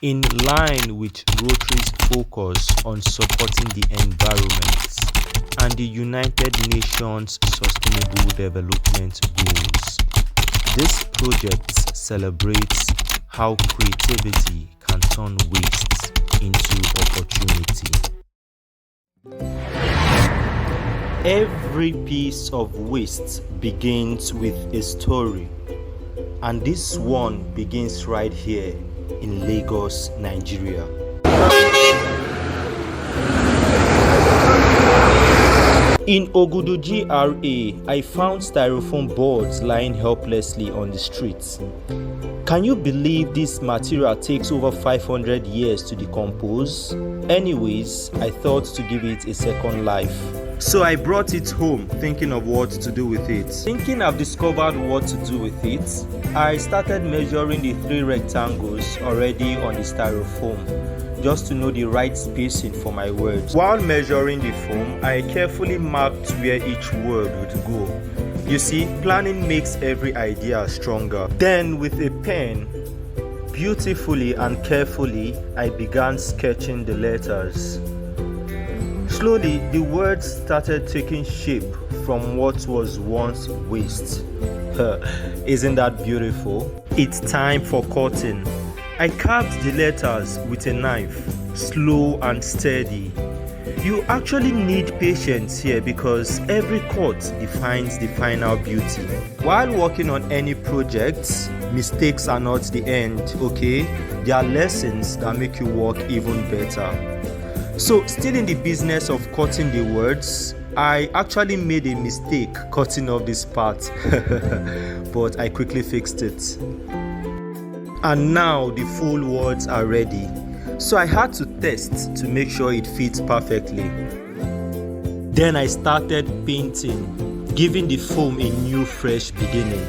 in line with Rotary's focus on supporting the environment and the United Nations Sustainable Development Goals. This project celebrates how creativity can turn waste into opportunity. Every piece of waste begins with a story, and this one begins right here in Lagos, Nigeria. In Ogudu GRA, I found styrofoam boards lying helplessly on the streets. Can you believe this material takes over 500 years to decompose? Anyways, I thought to give it a second life. So I brought it home thinking of what to do with it. Thinking I've discovered what to do with it, I started measuring the 3 rectangles already on the styrofoam, just to know the right spacing for my words. While measuring the foam, I carefully marked where each word would go. You see, planning makes every idea stronger. Then with a pen, beautifully and carefully, I began sketching the letters. Slowly, the words started taking shape from what was once waste. Isn't that beautiful? It's time for cutting. I carved the letters with a knife, slow and steady. You actually need patience here because every cut defines the final beauty. While working on any project, mistakes are not the end, okay? They are lessons that make you work even better. So, still in the business of cutting the words, I actually made a mistake cutting off this part, but I quickly fixed it. And now the full words are ready. So I had to test to make sure it fits perfectly. Then I started painting, giving the foam a new fresh beginning.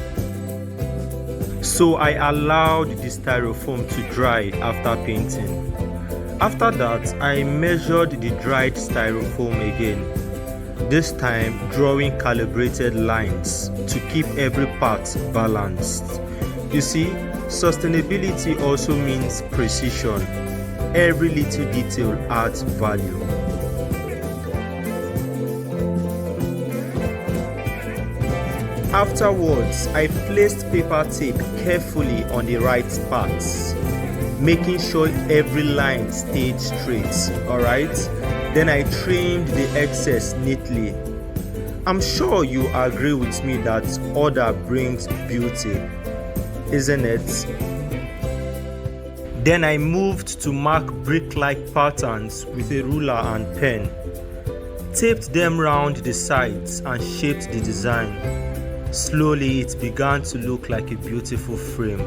So I allowed the styrofoam to dry after painting. After that, I measured the dried styrofoam again, this time drawing calibrated lines to keep every part balanced. You see, sustainability also means precision. Every little detail adds value. Afterwards, I placed paper tape carefully on the right parts, making sure every line stayed straight, alright? Then I trimmed the excess neatly. I'm sure you agree with me that order brings beauty, isn't it? Then I moved to mark brick-like patterns with a ruler and pen, taped them round the sides and shaped the design. Slowly it began to look like a beautiful frame.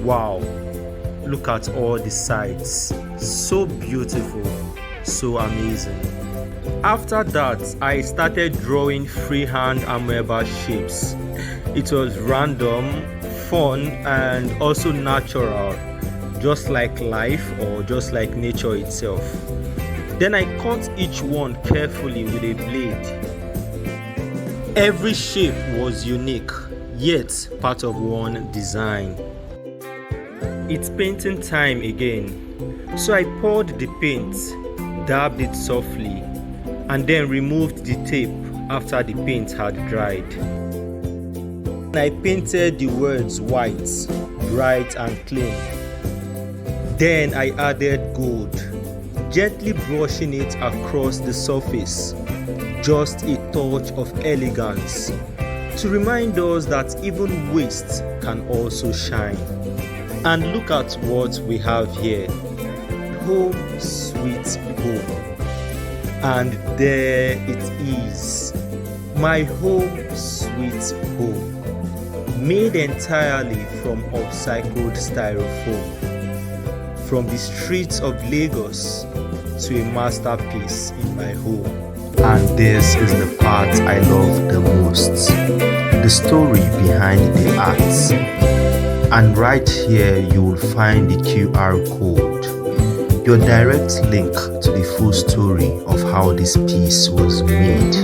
Wow! Look at all the sides. So beautiful, so amazing. After that, I started drawing freehand amoeba shapes. It was random, fun, and also natural, just like life or just like nature itself. Then I cut each one carefully with a blade. Every shape was unique, yet part of one design. It's painting time again, so I poured the paint, dabbed it softly, and then removed the tape after the paint had dried. I painted the words white, bright and clean. Then I added gold, gently brushing it across the surface, just a touch of elegance, to remind us that even waste can also shine. And look at what we have here. Home sweet home. And there it is. My home sweet home. Made entirely from upcycled styrofoam. From the streets of Lagos to a masterpiece in my home. And this is the part I love the most. The story behind the art. And right here you will find the QR code, your direct link to the full story of how this piece was made.